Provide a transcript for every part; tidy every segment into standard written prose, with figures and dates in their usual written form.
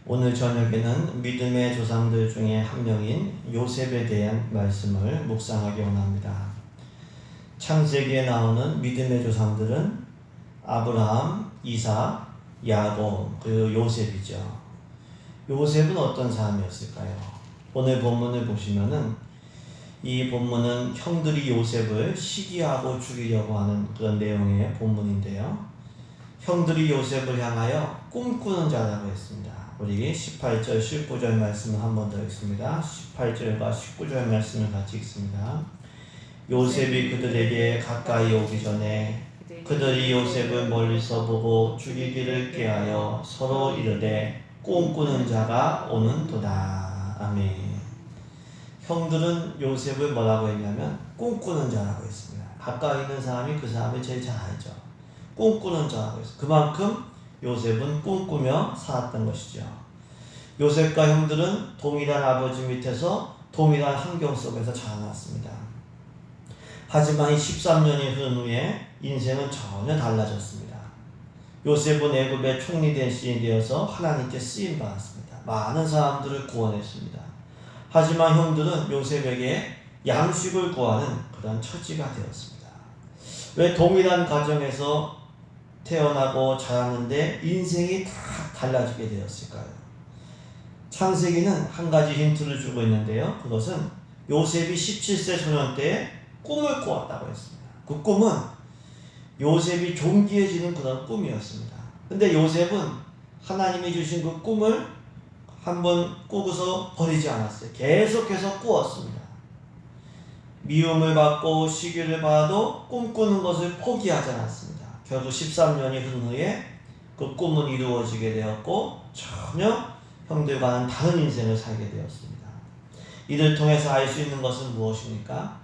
오늘 저녁에는 믿음의 조상들 중에 한 명인 요셉에 대한 말씀을 묵상하기 원합니다. 창세기에 나오는 믿음의 조상들은 아브라함, 이삭, 야곱, 그리고 요셉이죠. 요셉은 어떤 사람이었을까요? 오늘 본문을 보시면은 이 본문은 형들이 요셉을 시기하고 죽이려고 하는 그런 내용의 본문인데요. 형들이 요셉을 향하여 꿈꾸는 자라고 했습니다. 우리 18절, 19절 말씀을 한 번 더 읽습니다. 18절과 19절 말씀을 같이 읽습니다. 요셉이 그들에게 가까이 오기 전에 그들이 요셉을 멀리서 보고 죽이기를 꾀하여 서로 이르되 꿈꾸는 자가 오는도다. 아멘. 형들은 요셉을 뭐라고 했냐면 꿈꾸는 자라고 했습니다. 가까이 있는 사람이 그 사람을 제일 잘 알죠. 꿈꾸는 자라고 했어요. 그만큼 요셉은 꿈꾸며 살았던 것이죠. 요셉과 형들은 동일한 아버지 밑에서 동일한 환경 속에서 자라났습니다. 하지만 이 13년이 흐른 후에 인생은 전혀 달라졌습니다. 요셉은 애굽의 총리 대신이 되어서 하나님께 쓰임받았습니다. 많은 사람들을 구원했습니다. 하지만 형들은 요셉에게 양식을 구하는 그런 처지가 되었습니다. 왜 동일한 가정에서 태어나고 자랐는데 인생이 다 달라지게 되었을까요? 창세기는 한 가지 힌트를 주고 있는데요. 그것은 요셉이 17세 소년 때에 꿈을 꾸었다고 했습니다. 그 꿈은 요셉이 존귀해지는 그런 꿈이었습니다. 근데 요셉은 하나님이 주신 그 꿈을 한번 꾸고서 버리지 않았어요. 계속해서 꾸었습니다. 미움을 받고 시기를 받아도 꿈꾸는 것을 포기하지 않았습니다. 결국 13년이 흐른 후에 그 꿈은 이루어지게 되었고 전혀 형들과는 다른 인생을 살게 되었습니다. 이를 통해서 알 수 있는 것은 무엇입니까?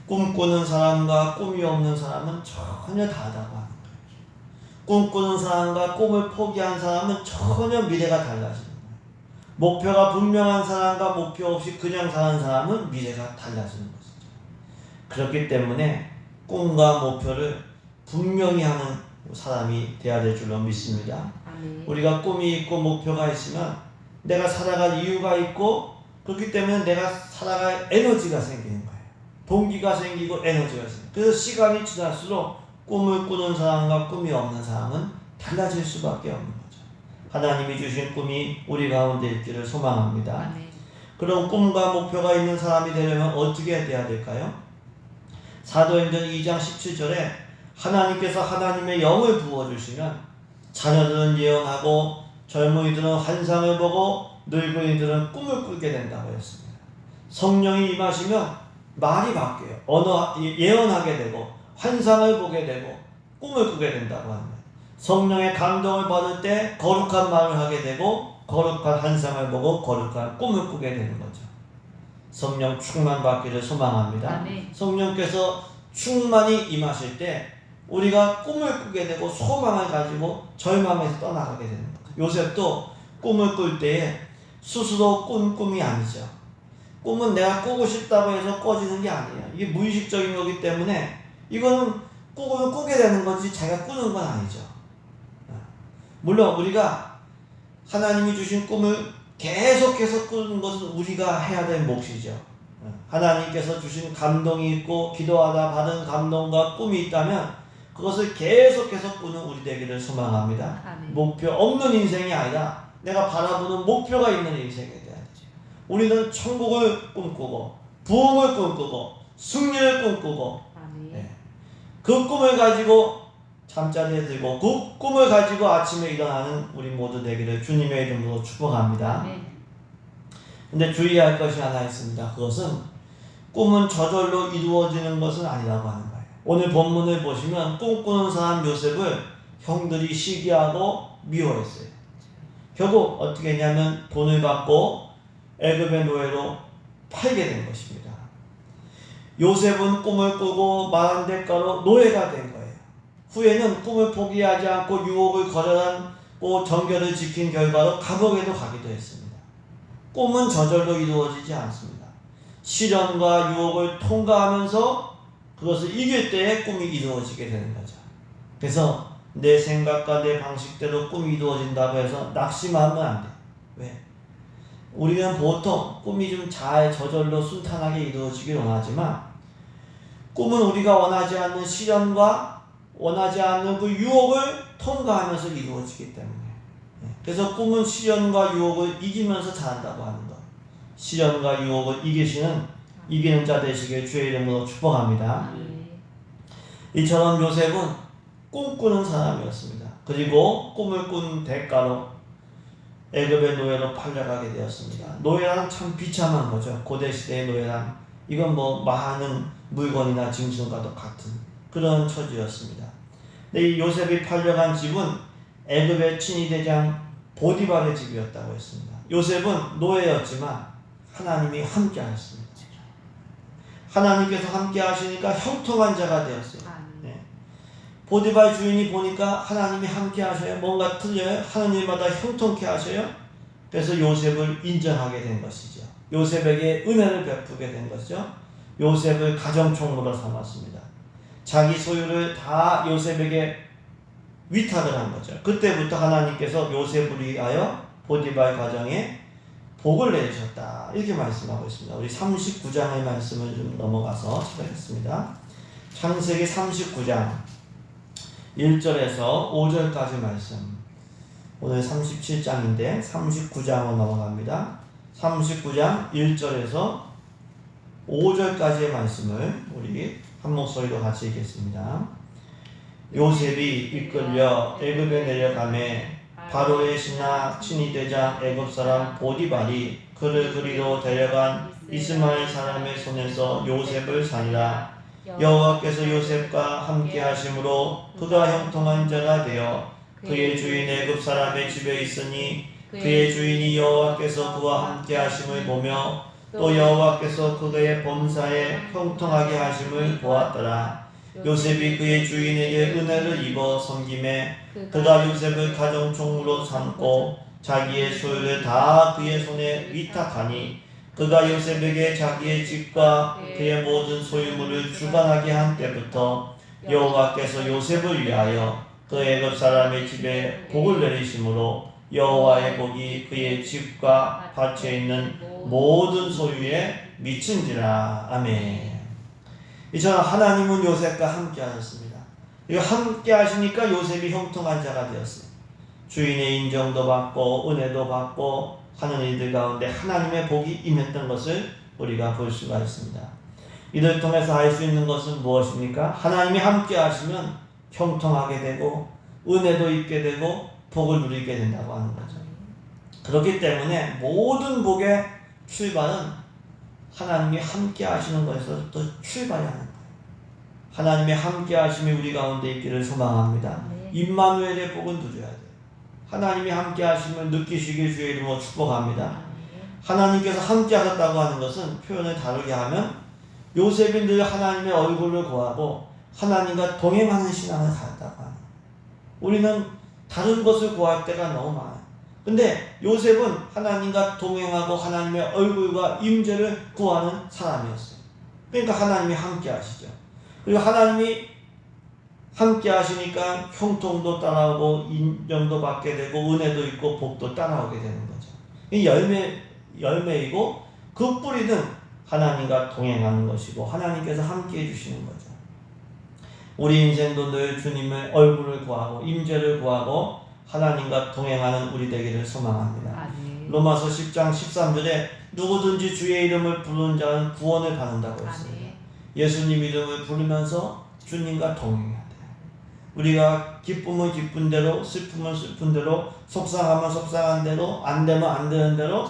꿈꾸는 사람과 꿈이 없는 사람은 전혀 다르다고 하는 거예요. 꿈꾸는 사람과 꿈을 포기한 사람은 전혀 미래가 달라집니다. 목표가 분명한 사람과 목표 없이 그냥 사는 사람은 미래가 달라지는 것이죠. 그렇기 때문에 꿈과 목표를 분명히 하는 사람이 되어야 될 줄로 믿습니다. 우리가 꿈이 있고 목표가 있으면 내가 살아갈 이유가 있고 그렇기 때문에 내가 살아갈 에너지가 생기는 거예요. 동기가 생기고 에너지가 생기고 그래서 시간이 지날수록 꿈을 꾸는 사람과 꿈이 없는 사람은 달라질 수밖에 없는 거죠. 하나님이 주신 꿈이 우리 가운데 있기를 소망합니다. 그럼 꿈과 목표가 있는 사람이 되려면 어떻게 돼야 될까요? 사도행전 2장 17절에 하나님께서 하나님의 영을 부어주시면 자녀들은 예언하고 젊은이들은 환상을 보고 늙은이들은 꿈을 꾸게 된다고 했습니다. 성령이 임하시면 말이 바뀌어요. 예언하게 되고 환상을 보게 되고 꿈을 꾸게 된다고 합니다. 성령의 감동을 받을 때 거룩한 말을 하게 되고 거룩한 환상을 보고 거룩한 꿈을 꾸게 되는 거죠. 성령 충만 받기를 소망합니다. 성령께서 충만히 임하실 때 우리가 꿈을 꾸게 되고 소망을 가지고 절망에서 떠나가게 되는 거죠. 요셉도 꿈을 꿀 때에 스스로 꾼 꿈이 아니죠. 꿈은 내가 꾸고 싶다고 해서 꿔지는 게 아니에요. 이게 무의식적인 거기 때문에 이거는 꾸면 꾸게 되는 거지 자기가 꾸는 건 아니죠. 물론 우리가 하나님이 주신 꿈을 계속해서 꾸는 것은 우리가 해야 될 몫이죠. 하나님께서 주신 감동이 있고 기도하다 받은 감동과 꿈이 있다면 그것을 계속해서 꾸는 우리 되기를 소망합니다. 목표 없는 인생이 아니라 내가 바라보는 목표가 있는 인생이 돼야 되죠. 우리는 천국을 꿈꾸고 부흥을 꿈꾸고 승리를 꿈꾸고 그 꿈을 가지고 잠자리에 들고 그 꿈을 가지고 아침에 일어나는 우리 모두 되기를 주님의 이름으로 축복합니다. 근데 주의할 것이 하나 있습니다. 그것은 꿈은 저절로 이루어지는 것은 아니라고 하는 거예요. 오늘 본문을 보시면 꿈꾸는 사람 요셉을 형들이 시기하고 미워했어요. 결국 어떻게 했냐면 돈을 받고 애굽의 노예로 팔게 된 것입니다. 요셉은 꿈을 꾸고 말한 대가로 노예가 된 거예요. 후에는 꿈을 포기하지 않고 유혹을 거절하고 정결을 지킨 결과로 감옥에도 가기도 했습니다. 꿈은 저절로 이루어지지 않습니다. 시련과 유혹을 통과하면서 그것을 이길 때에 꿈이 이루어지게 되는 거죠. 그래서 내 생각과 내 방식대로 꿈이 이루어진다고 해서 낙심하면 안 돼. 왜? 우리는 보통 꿈이 좀 잘 저절로 순탄하게 이루어지길 원하지만 꿈은 우리가 원하지 않는 시련과 원하지 않는 그 유혹을 통과하면서 이루어지기 때문에 그래서 꿈은 시련과 유혹을 이기면서 자란다고 하는 것. 시련과 유혹을 이기는 자 되시길 주의 이름으로 축복합니다. 이처럼 요셉은 꿈꾸는 사람이었습니다. 그리고 꿈을 꾼 대가로 애굽의 노예로 팔려가게 되었습니다. 노예란 참 비참한 거죠. 고대시대의 노예란 이건 뭐 많은 물건이나 짐승과도 같은 그런 처지였습니다. 근데 이 요셉이 팔려간 집은 애굽의 친위대장 보디발의 집이었다고 했습니다. 요셉은 노예였지만 하나님이 함께 하셨습니다. 하나님께서 함께 하시니까 형통한 자가 되었어요. 네. 보디발 주인이 보니까 하나님이 함께 하셔요. 뭔가 틀려요. 하는 일마다 형통케 하셔요. 그래서 요셉을 인정하게 된 것이죠. 요셉에게 은혜를 베푸게 된 것이죠. 요셉을 가정총무로 삼았습니다. 자기 소유를 다 요셉에게 위탁을 한 거죠. 그때부터 하나님께서 요셉을 위하여 보디발 가정에 복을 내리셨다. 이렇게 말씀하고 있습니다. 우리 39장의 말씀을 좀 넘어가서 찾아뵙겠습니다. 창세기 39장 1절에서 5절까지 말씀. 오늘 37장인데 39장으로 넘어갑니다. 39장 1절에서 5절까지의 말씀을 우리 한 목소리로 같이 읽겠습니다. 요셉이 이끌려 애굽에 내려가매 바로의 신하 친위대장 애굽 사람 보디발이 그를 그리로 데려간 이스마엘 사람의 손에서 요셉을 살리라. 여호와께서 요셉과 함께 하심으로 그가 형통한 자가 되어 그의 주인 애굽 사람의 집에 있으니 그의 주인이 여호와께서 그와 함께 하심을 보며 또 여호와께서 그의 범사에 형통하게 하심을 보았더라. 요셉이 그의 주인에게 은혜를 입어 섬김에 그가 요셉을 가정총무로 삼고 자기의 소유를 다 그의 손에 위탁하니 그가 요셉에게 자기의 집과 그의 모든 소유물을 주관하게 한 때부터 여호와께서 요셉을 위하여 그 애굽 사람의 집에 복을 내리심으로 여호와의 복이 그의 집과 밭에 있는 모든 소유에 미친지라. 아멘. 이처럼 하나님은 요셉과 함께 하셨습니다. 이거 함께 하시니까 요셉이 형통한 자가 되었어요. 주인의 인정도 받고 은혜도 받고 하는 일들 가운데 하나님의 복이 임했던 것을 우리가 볼 수가 있습니다. 이를 통해서 알 수 있는 것은 무엇입니까? 하나님이 함께 하시면 형통하게 되고 은혜도 있게 되고 복을 누리게 된다고 하는 거죠. 그렇기 때문에 모든 복의 출발은 하나님이 함께 하시는 것에서부터 출발하는 거예요. 하나님의 함께 하심이 우리 가운데 있기를 소망합니다. 임마누엘의 복은 누려야 돼요. 하나님이 함께 하심을 느끼시길 주의 이름으로 축복합니다. 하나님께서 함께 하셨다고 하는 것은 표현을 다르게 하면 요셉이 늘 하나님의 얼굴을 구하고 하나님과 동행하는 신앙을 가졌다고 하는 거예요. 우리는 다른 것을 구할 때가 너무 많아요. 근데 요셉은 하나님과 동행하고 하나님의 얼굴과 임재를 구하는 사람이었어요. 그러니까 하나님이 함께 하시죠. 그리고 하나님이 함께 하시니까 형통도 따라오고 인정도 받게 되고 은혜도 있고 복도 따라오게 되는 거죠. 이 열매이고 그 뿌리는 하나님과 동행하는 것이고 하나님께서 함께 해주시는 거죠. 우리 인생도 늘 주님의 얼굴을 구하고 임재를 구하고 하나님과 동행하는 우리 되기를 소망합니다. 로마서 10장 13절에 누구든지 주의 이름을 부르는 자는 구원을 받는다고 했어요. 예수님 이름을 부르면서 주님과 동행해야 돼요. 우리가 기쁨은 기쁜 대로 슬픔은 슬픈 대로 속상하면 속상한 대로 안 되면 안 되는 대로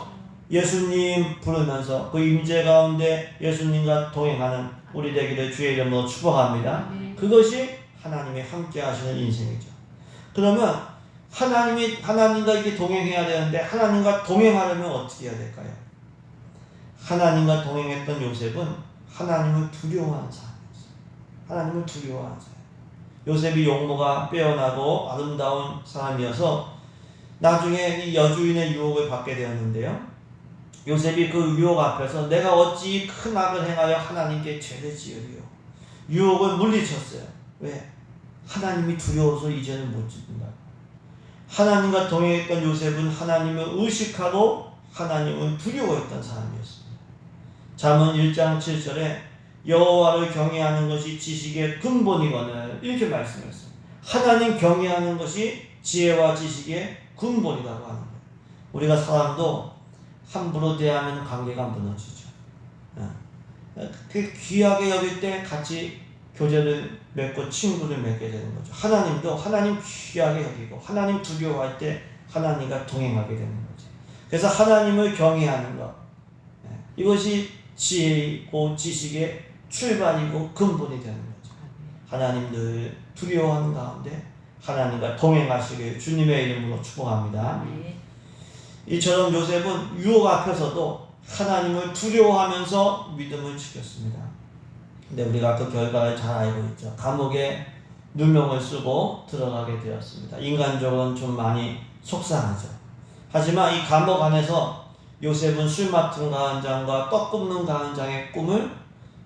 예수님 부르면서 그 임재 가운데 예수님과 동행하는 우리 되기를 주의 이름으로 축복합니다. 그것이 하나님이 함께 하시는 인생이죠. 그러면 하나님과 이렇게 동행해야 되는데 하나님과 동행하려면 어떻게 해야 될까요? 하나님과 동행했던 요셉은 하나님을 두려워하는 사람이었어요. 하나님을 두려워하는 사람. 요셉이 용모가 빼어나고 아름다운 사람이어서 나중에 이 여주인의 유혹을 받게 되었는데요. 요셉이 그 유혹 앞에서 내가 어찌 큰 악을 행하여 하나님께 죄를 지으리요. 유혹을 물리쳤어요. 왜? 하나님이 두려워서 이 죄를 못 짓는다. 하나님과 동행했던 요셉은 하나님을 의식하고 하나님을 두려워했던 사람이었습니다. 잠언 1장 7절에 여호와를 경외하는 것이 지식의 근본이거늘 이렇게 말씀했습니다. 하나님 경외하는 것이 지혜와 지식의 근본이라고 하는 거예요. 우리가 사람도 함부로 대하면 관계가 무너지죠. 그 귀하게 여길 때 같이 교제를 맺고 친구를 맺게 되는 거죠. 하나님도 하나님 귀하게 여기고 하나님 두려워할 때 하나님과 동행하게 되는 거죠. 그래서 하나님을 경외하는 것, 이것이 지혜이고 지식의 출발이고 근본이 되는 거죠. 하나님들 두려워하는 가운데 하나님과 동행하시길 주님의 이름으로 축복합니다. 이처럼 요셉은 유혹 앞에서도 하나님을 두려워하면서 믿음을 지켰습니다. 근데 우리가 그 결과를 잘 알고 있죠. 감옥에 누명을 쓰고 들어가게 되었습니다. 인간적으로는 좀 많이 속상하죠. 하지만 이 감옥 안에서 요셉은 술 맡은 가한장과 떡 굽는 가한장의 꿈을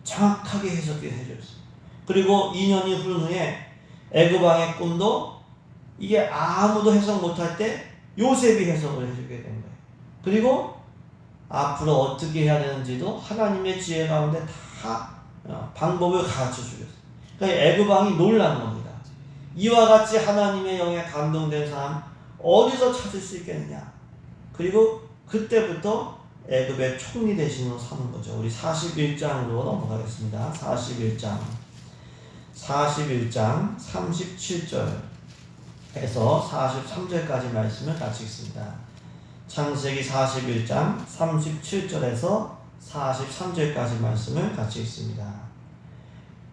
정확하게 해석해 줬습니다. 그리고 2년이 흐른 후에 애굽왕의 꿈도 이게 아무도 해석 못할 때 요셉이 해석을 해주게 된 거예요. 그리고 앞으로 어떻게 해야 되는지도 하나님의 지혜 가운데 다 방법을 가르쳐 주겠어요. 그러니까 애굽왕이 놀란 겁니다. 이와 같이 하나님의 영에 감동된 사람 어디서 찾을 수 있겠느냐. 그리고 그때부터 애굽의 총리 대신으로 삼은 거죠. 우리 41장으로 넘어가겠습니다. 41장 37절에서 43절까지 말씀을 같이 읽습니다. 창세기 41장 37절에서 43절까지 말씀을 같이 읽습니다.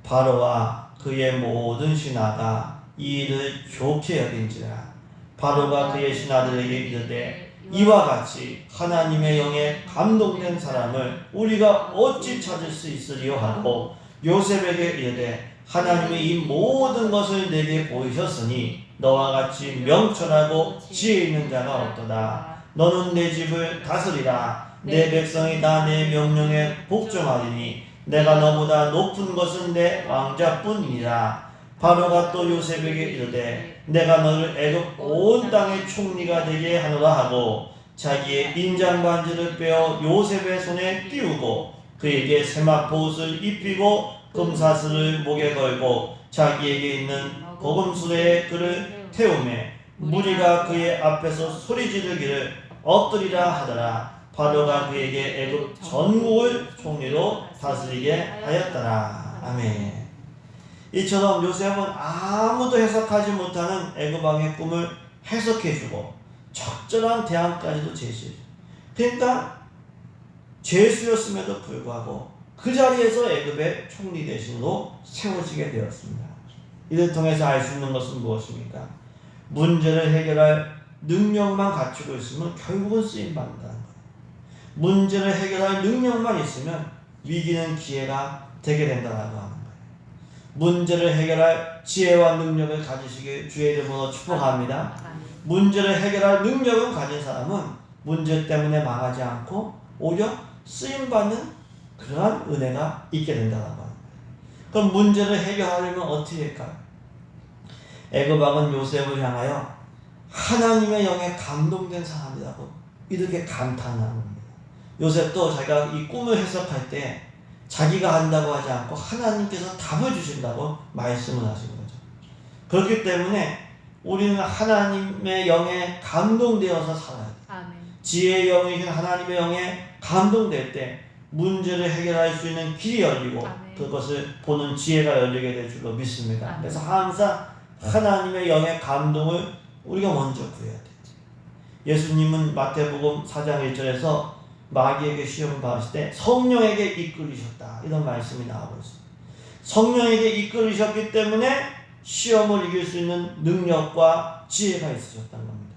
바로와 그의 모든 신하가 이 일을 좋게 여긴지라. 바로가 그의 신하들에게 이르되 이와 같이 하나님의 영에 감동된 사람을 우리가 어찌 찾을 수 있으리요 하고 요셉에게 이르되 하나님의 이 모든 것을 내게 보이셨으니 너와 같이 명철하고 지혜 있는 자가 없도다. 너는 내 집을 다스리라. 내 백성이 다 내 명령에 복종하리니 내가 너보다 높은 것은 내 왕자뿐이니라. 바로가 또 요셉에게 이르되 내가 너를 애굽 온 땅의 총리가 되게 하노라 하고 자기의 인장 반지를 빼어 요셉의 손에 띄우고 그에게 세마포 옷을 입히고 금사슬을 목에 걸고 자기에게 있는 거금술에 그를 태우매 무리가 그의 앞에서 소리 지르기를 엎드리라 하더라. 바로가 그에게 애굽 전국을 총리로 다스리게 하였더라. 아멘. 이처럼 요셉은 아무도 해석하지 못하는 애굽 왕의 꿈을 해석해주고 적절한 대안까지도 제시해줘. 그러니까 죄수였음에도 불구하고 그 자리에서 애굽의 총리 대신으로 세워지게 되었습니다. 이를 통해서 알 수 있는 것은 무엇입니까? 문제를 해결할 능력만 갖추고 있으면 결국은 쓰임받는다는 거예요. 문제를 해결할 능력만 있으면 위기는 기회가 되게 된다고 하는 거예요. 문제를 해결할 지혜와 능력을 가지시길 주의 이름으로 축복합니다. 문제를 해결할 능력을 가진 사람은 문제 때문에 망하지 않고 오히려 쓰임받는 그러한 은혜가 있게 된다고 합니다. 그럼 문제를 해결하려면 어떻게 할까요? 애굽 왕은 요셉을 향하여 하나님의 영에 감동된 사람이라고 이렇게 감탄하는 겁니다. 요셉도 자기가 이 꿈을 해석할 때 자기가 한다고 하지 않고 하나님께서 답을 주신다고 말씀을 하신 거죠. 그렇기 때문에 우리는 하나님의 영에 감동되어서 살아야 돼요. 아멘. 지혜의 영이신 하나님의 영에 감동될 때 문제를 해결할 수 있는 길이 열리고 아멘. 그것을 보는 지혜가 열리게 될 줄로 믿습니다. 아멘. 그래서 항상 하나님의 영의 감동을 우리가 먼저 구해야 돼요. 예수님은 마태복음 4장 1절에서 마귀에게 시험을 받으실 때 성령에게 이끌리셨다 이런 말씀이 나오고 있습니다. 성령에게 이끌리셨기 때문에 시험을 이길 수 있는 능력과 지혜가 있으셨다는 겁니다.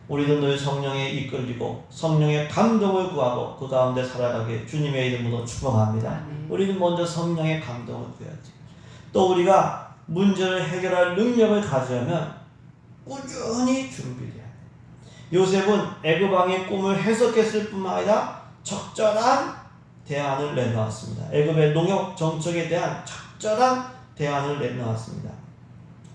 우리도 늘 성령에 이끌리고 성령의 감동을 구하고 그 가운데 살아가게 주님의 이름으로 축복합니다. 우리는 먼저 성령의 감동을 구해야지. 또 우리가 문제를 해결할 능력을 가지려면 꾸준히 준비해야 돼요. 요셉은 애굽 왕의 꿈을 해석했을 뿐만 아니라 적절한 대안을 내놓았습니다. 애굽의 농업 정책에 대한 적절한 대안을 내놓았습니다.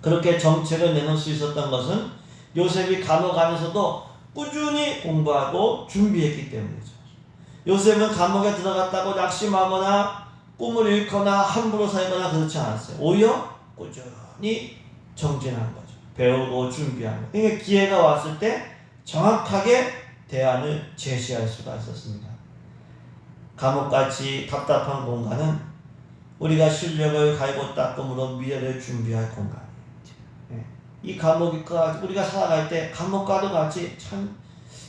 그렇게 정책을 내놓을 수 있었던 것은 요셉이 감옥 안에서도 꾸준히 공부하고 준비했기 때문이죠. 요셉은 감옥에 들어갔다고 낙심하거나 꿈을 잃거나 함부로 살거나 그렇지 않았어요. 오히려 꾸준히 정진한 거죠. 배우고 준비하는 거. 그러니까 기회가 왔을 때 정확하게 대안을 제시할 수가 있었습니다. 감옥같이 답답한 공간은 우리가 실력을 갈고 닦음으로 미래를 준비할 공간이에요. 이 감옥과 우리가 살아갈 때 감옥과도 같이 참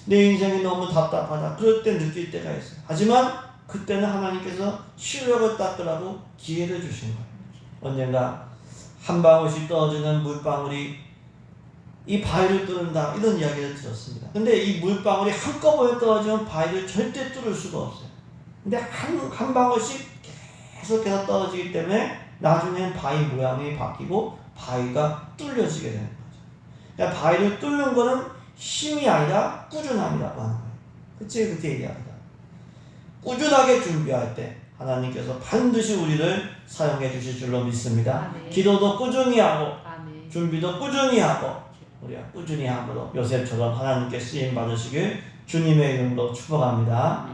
내 인생이 너무 답답하다 그럴 때 느낄 때가 있어요. 하지만 그때는 하나님께서 실력을 닦으라고 기회를 주신 거예요. 언젠가 한 방울씩 떨어지는 물방울이 이 바위를 뚫는다 이런 이야기를 들었습니다. 근데 이 물방울이 한꺼번에 떨어지면 바위를 절대 뚫을 수가 없어요. 근데 한 방울씩 계속해서 떨어지기 때문에 나중엔 바위 모양이 바뀌고 바위가 뚫려지게 되는 거죠. 그러니까 바위를 뚫는 거는 힘이 아니라 꾸준함이라고 하는 거예요. 그렇게 얘기합니다. 꾸준하게 준비할 때 하나님께서 반드시 우리를 사용해 주실 줄로 믿습니다. 아멘. 기도도 꾸준히 하고 아멘. 준비도 꾸준히 하고 우리가 꾸준히 함으로 요셉처럼 하나님께 쓰임 받으시길 주님의 이름으로 축복합니다.